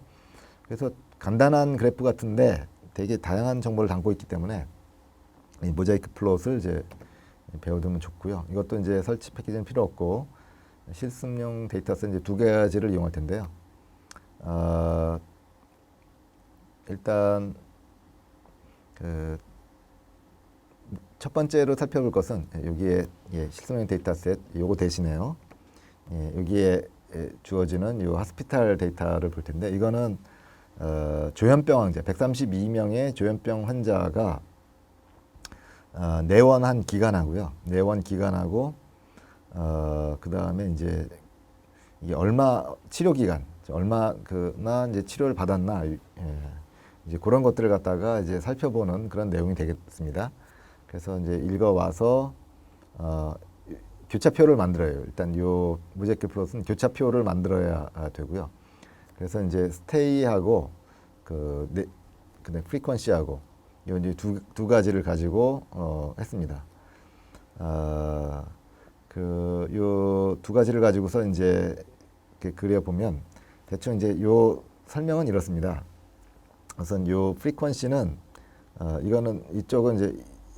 그래서 간단한 그래프 같은데 되게 다양한 정보를 담고 있기 때문에 이 모자이크 플롯을 이제 배워두면 좋고요. 이것도 이제 설치 패키지는 필요 없고 실습용 데이터셋 이제 2가지를 이용할 텐데요. 일단 첫 번째로 살펴볼 것은 여기에 실습용 데이터셋 요거 대신에요. 여기에 주어지는 요 하스피탈 데이터를 볼 텐데 이거는 조현병 환자 132명의 조현병 환자가 내원한 기간하고요. 내원 기간하고 그 다음에 이제 이게 얼마 치료 기간 얼마나 이제 치료를 받았나 이제 그런 것들을 갖다가 이제 살펴보는 그런 내용이 되겠습니다. 그래서 이제 읽어와서 교차표를 만들어요. 일단 요 모자이크 플롯은 교차표를 만들어야 되고요. 그래서 이제 스테이하고 근데 프리퀀시하고 요 이제 두 가지를 가지고 했습니다. 요 두 가지를 가지고서 이제 그려 보면 대충 이제 요 설명은 이렇습니다. 우선 요 프리퀀시는 이거는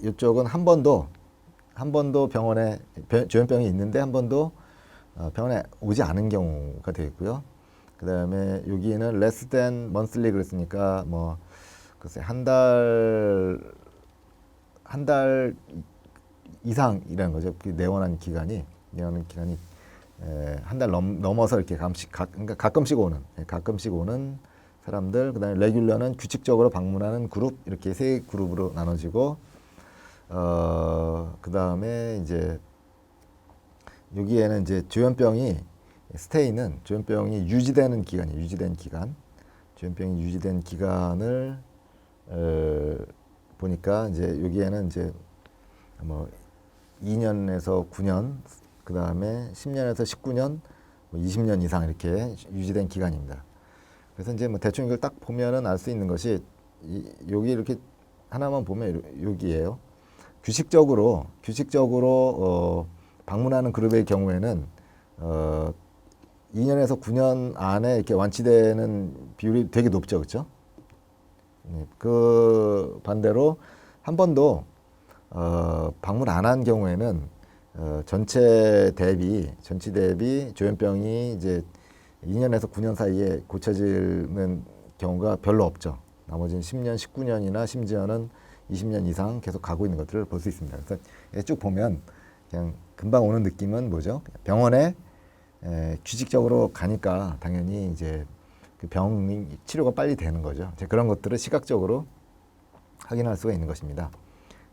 이쪽은 한 번도 병원에 조현병이 있는데 한 번도 병원에 오지 않은 경우가 되겠고요. 그 다음에 여기는 less than monthly 그랬으니까 뭐 글쎄 한 달 이상이라는 거죠. 그 내원한 기간이 한 달 넘어서 이렇게 그러니까 가끔씩 오는 사람들, 그다음에 레귤러는 규칙적으로 방문하는 그룹 이렇게 세 그룹으로 나눠지고 그다음에 이제 여기에는 이제 조현병이 유지되는 기간이에요. 조현병이 유지된 기간을 보니까 이제 여기에는 이제 뭐 2년에서 9년, 그 다음에 10년에서 19년, 뭐 20년 이상 이렇게 유지된 기간입니다. 그래서 이제 뭐 대충 이걸 딱 보면은 알 수 있는 것이 여기 이렇게 하나만 보면 여기에요. 규칙적으로 방문하는 그룹의 경우에는 2년에서 9년 안에 이렇게 완치되는 비율이 되게 높죠, 그렇죠? 그 반대로 한 번도 방문 안 한 경우에는 전체 대비 조현병이 이제 2년에서 9년 사이에 고쳐지는 경우가 별로 없죠. 나머지는 10년, 19년이나 심지어는 20년 이상 계속 가고 있는 것들을 볼 수 있습니다. 그래서 쭉 보면 그냥 금방 오는 느낌은 뭐죠? 병원에 규칙적으로 가니까 당연히 이제 그 병 치료가 빨리 되는 거죠. 그런 것들을 시각적으로 확인할 수가 있는 것입니다.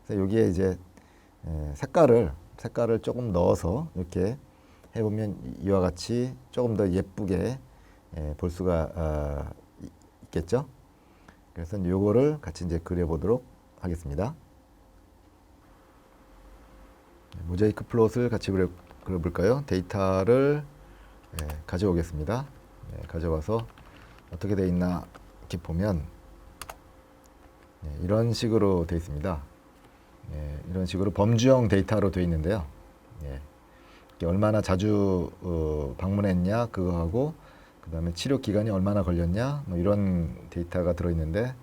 그래서 여기에 이제 색깔을 조금 넣어서 이렇게 해보면 이와 같이 조금 더 예쁘게 볼 수가 있겠죠. 그래서 요거를 같이 이제 그려보도록 하겠습니다. 모자이크 플롯을 같이 그려볼까요? 데이터를 가져오겠습니다. 가져와서 어떻게 되어 있나 이렇게 보면 이런 식으로 되어 있습니다. 이런 식으로 범주형 데이터로 되어 있는데요. 얼마나 자주 방문했냐 그거하고 그 다음에 치료 기간이 얼마나 걸렸냐 뭐 이런 데이터가 들어있는데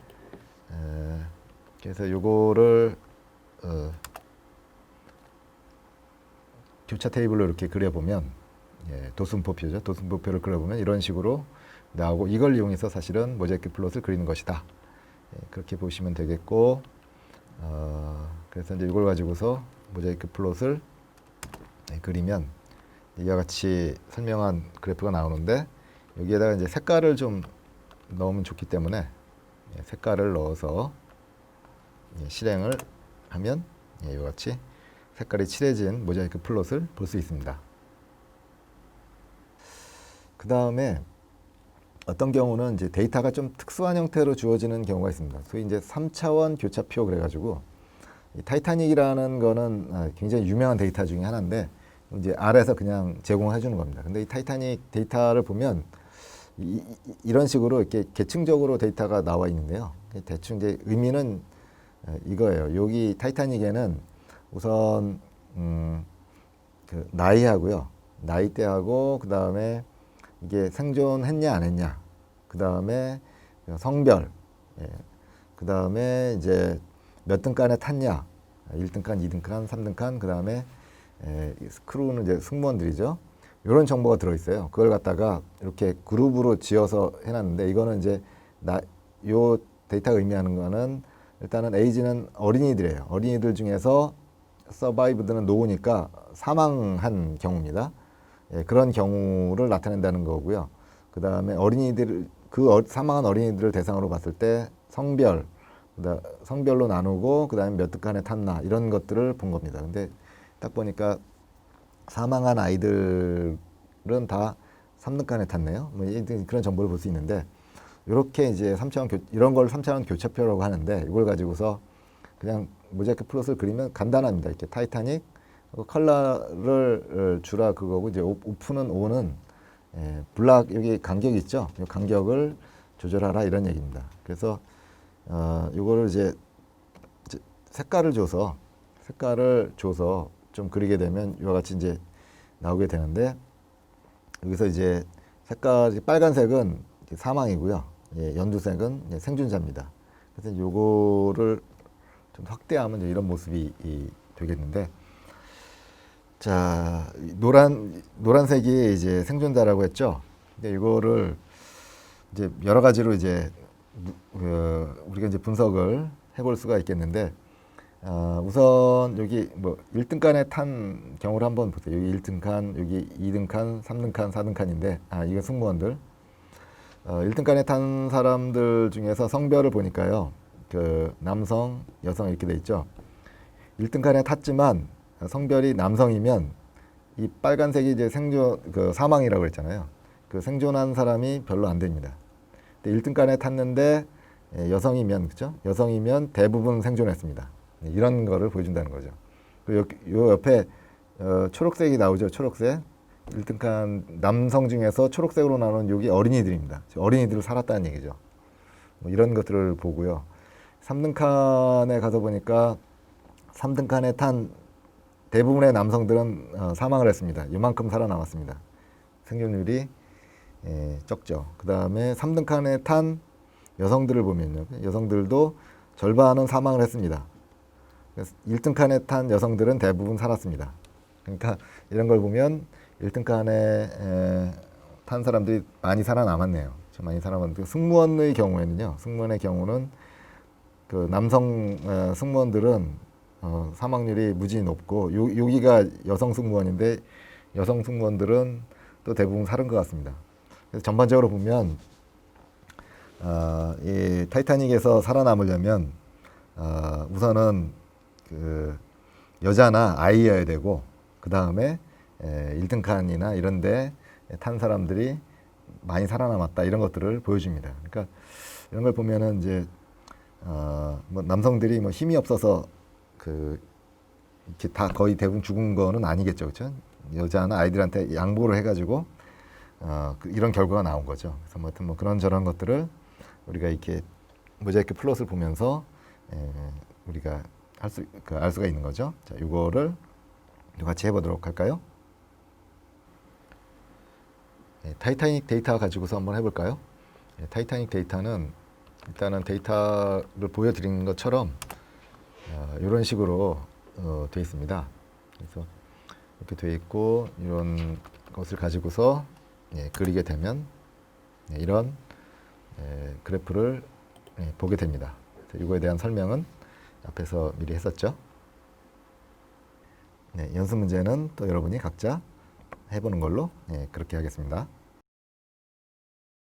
그래서 요거를 교차 테이블로 이렇게 그려보면, 도순포표죠. 도순포표를 그려보면 이런 식으로 나오고, 이걸 이용해서 사실은 모자이크 플롯을 그리는 것이다. 그렇게 보시면 되겠고, 그래서 이제 이걸 가지고서 모자이크 플롯을 그리면 이와 같이 설명한 그래프가 나오는데, 여기에다가 이제 색깔을 좀 넣으면 좋기 때문에 색깔을 넣어서 실행을 하면 이와 같이 색깔이 칠해진 모자이크 플롯을 볼 수 있습니다. 그 다음에 어떤 경우는 이제 데이터가 좀 특수한 형태로 주어지는 경우가 있습니다. 소위 이제 3차원 교차표 그래가지고, 이 타이타닉이라는 거는 굉장히 유명한 데이터 중에 하나인데, 이제 아래에서 그냥 제공해 주는 겁니다. 근데 이 타이타닉 데이터를 보면 이런 식으로 이렇게 계층적으로 데이터가 나와 있는데요. 대충 이제 의미는 이거예요. 여기 타이타닉에는 우선 그 나이하고요, 나이대하고, 그 다음에 이게 생존했냐 안 했냐, 그 다음에 성별, 그 다음에 이제 몇 등간에 탔냐, 1등간, 2등간, 3등간, 그 다음에 크루는 이제 승무원들이죠. 이런 정보가 들어있어요. 그걸 갖다가 이렇게 그룹으로 지어서 해놨는데, 이거는 이제 요 데이터가 의미하는 거는 일단은 에이지는 어린이들이에요. 어린이들 중에서 서바이브드는 노후니까 사망한 경우입니다. 그런 경우를 나타낸다는 거고요. 그 다음에 사망한 어린이들을 대상으로 봤을 때 성별로 나누고, 그 다음에 몇 등간에 탔나, 이런 것들을 본 겁니다. 근데 딱 보니까 사망한 아이들은 다 3등간에 탔네요. 뭐 그런 정보를 볼 수 있는데, 이렇게 이제 이런 걸 3차원 교차표라고 하는데, 이걸 가지고서 그냥 모자이크 플롯을 그리면 간단합니다. 이렇게 타이타닉 컬러를 주라 그거고, 이제 오픈은 O는 블락, 여기 간격 있죠. 이 간격을 조절하라, 이런 얘기입니다. 그래서 이거를 이제 색깔을 줘서 좀 그리게 되면 이와 같이 이제 나오게 되는데, 여기서 이제 색깔이 빨간색은 사망이고요, 연두색은 노른자입니다. 그래서 요거를 좀 확대하면 이런 모습이 되겠는데, 자, 노란색이 이제 생존자라고 했죠. 근데 이거를 이제 여러 가지로 이제 우리가 이제 분석을 해볼 수가 있겠는데, 우선 여기 뭐 1등간에 탄 경우를 한번 보세요. 여기 1등간, 여기 2등간, 3등간, 4등간인데, 이거 승무원들. 1등간에 탄 사람들 중에서 성별을 보니까요, 그 남성, 여성 이렇게 돼 있죠. 1등간에 탔지만 성별이 남성이면 이 빨간색이 이제 사망이라고 했잖아요. 그 생존한 사람이 별로 안 됩니다. 근데 1등간에 탔는데 여성이면, 그죠? 여성이면 대부분 생존했습니다. 이런 거를 보여준다는 거죠. 그리고 요 옆에 초록색이 나오죠. 초록색. 1등간 남성 중에서 초록색으로 나오는 여기 어린이들입니다. 어린이들을 살았다는 얘기죠. 뭐 이런 것들을 보고요. 3등칸에 가서 보니까 3등칸에 탄 대부분의 남성들은 사망을 했습니다. 이만큼 살아남았습니다. 생존율이 적죠. 그 다음에 3등칸에 탄 여성들을 보면요, 여성들도 절반은 사망을 했습니다. 그래서 1등칸에 탄 여성들은 대부분 살았습니다. 그러니까 이런 걸 보면 1등칸에 탄 사람들이 많이 살아남았네요. 좀 많이 살아남았는데, 승무원의 경우는 그 남성 승무원들은 사망률이 무지 높고, 여기가 여성 승무원인데 여성 승무원들은 또 대부분 살은 것 같습니다. 그래서 전반적으로 보면 이 타이타닉에서 살아남으려면 우선은 그 여자나 아이여야 되고, 그 다음에 1등칸이나 이런데 탄 사람들이 많이 살아남았다, 이런 것들을 보여줍니다. 그러니까 이런 걸 보면은 이제 뭐 남성들이 뭐 힘이 없어서 이렇게 다 거의 대부분 죽은 거는 아니겠죠, 그렇죠? 여자나 아이들한테 양보를 해가지고 이런 결과가 나온 거죠. 그래서 뭐 하여튼 뭐 그런저런 것들을 우리가 이렇게 모자이크 플롯을 보면서 우리가 알 수가 있는 거죠. 자, 이거를 같이 해보도록 할까요? 타이타닉 데이터 가지고서 한번 해볼까요? 타이타닉 데이터는 일단은 데이터를 보여드리는 것처럼 이런 식으로 되어 있습니다. 그래서 이렇게 되어 있고 이런 것을 가지고서 그리게 되면 이런 그래프를 보게 됩니다. 이거에 대한 설명은 앞에서 미리 했었죠. 연습 문제는 또 여러분이 각자 해보는 걸로 그렇게 하겠습니다.